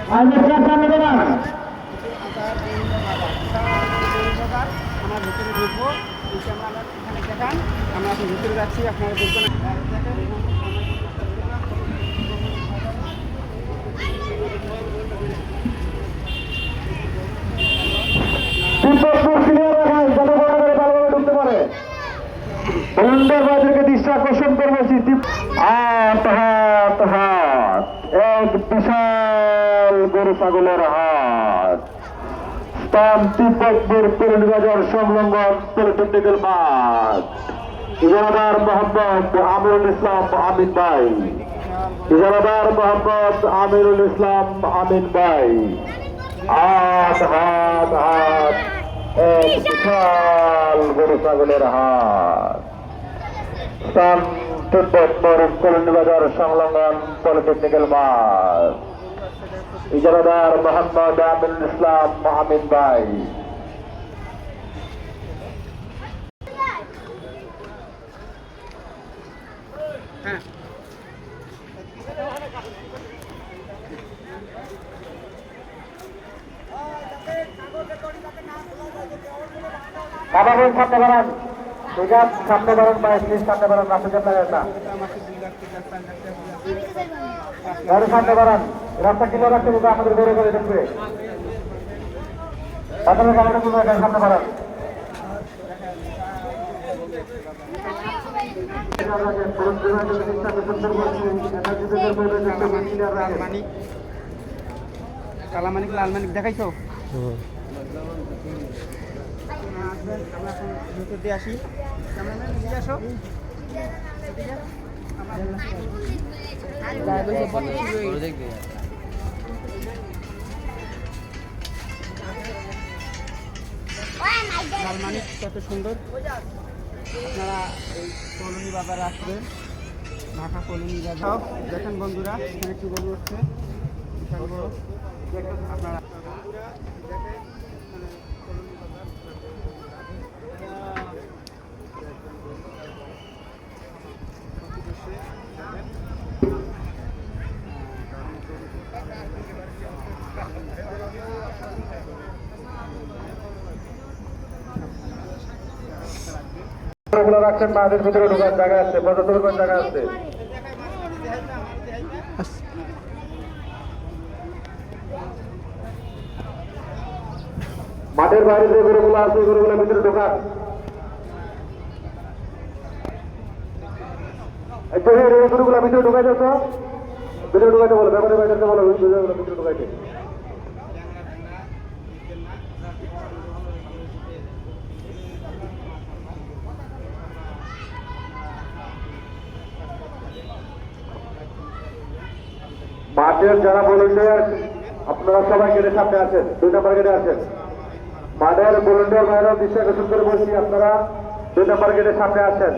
আমরা ভিতরে ঢুকবো, আমরা এখানে দেখান, আমরা এখন ভিতরে যাচ্ছি, আপনারা দেখবেন। ঢুকতে পারে বাজারকে দৃষ্টি আকর্ষণ করবো। হাত হাত হাত এক বিশাল গরু ছাগলের হাট, স্থান তিব্বতপুর পরিবাজার সংলগ্ন পলিটেকনিক্যাল মাঠ। ইজারাদার মোহাম্মদ আমিরুল ইসলাম আমিন ভাই, ইজারাদার মোহাম্মদ আমিরুল ইসলাম আমিন ভাই। হাত হাত হাত এক বিশাল গরু ছাগলের হাট, স্থান তিব্বতপুর পরিবাজার সংলগ্ন পলিটেকনিক্যাল মাঠ। ইজারাদার মোহাম্মদ আমিরুল ইসলাম আমিন ভাই। সামনে বাড়ান, ঠিক আছে, সামনে বাড়ান ভাই, প্লিজ সামনে বাড়ান, রাস্তা লাগেন না, গাড়ি সামনে বাড়ান, রাস্তা কিলো রাখতে বলতে আমাদের বেড়ে করে দেখবে, সামনে বাড়ান। কালামানিক লালমানিক দেখাইছো? আমরা এখন ভিতর দিয়ে আসি, ক্যামেরাম্যান এদিকে আসো। লালমানিক কত সুন্দর, আপনারা এই কলোনি বাজারে আসবেন, ঢাকা কলোনি বাজার দেখেন বন্ধুরা, এখানে একটু গরু হচ্ছে বিশাল বড়, আপনারা রাখছেন, মাঠের ভিতরে ঢোকার জায়গা আছে, পর্যটন জায়গা আছে। মাঠের বাইরে যে গরুগুলো আছে গরুগুলো ভিতরে ঢোকান, গরুগুলো ভিতরে ঢুকাইতে, ভিতরে ঢুকাইতে বলো, ব্যাপারে বাইরে বলো, ভিতরে ঢুকাইতে। মাঠের যারা ভলেন্টিয়ার আপনারা সবাই গেটের সামনে আছেন, 2 নম্বর গেটে আছেন। মাঠের ভলেন্টিয়ার বাইরেও দৃষ্টি আকর্ষণ করে বলছি, আপনারা 2 নম্বর গেটের সামনে আছেন।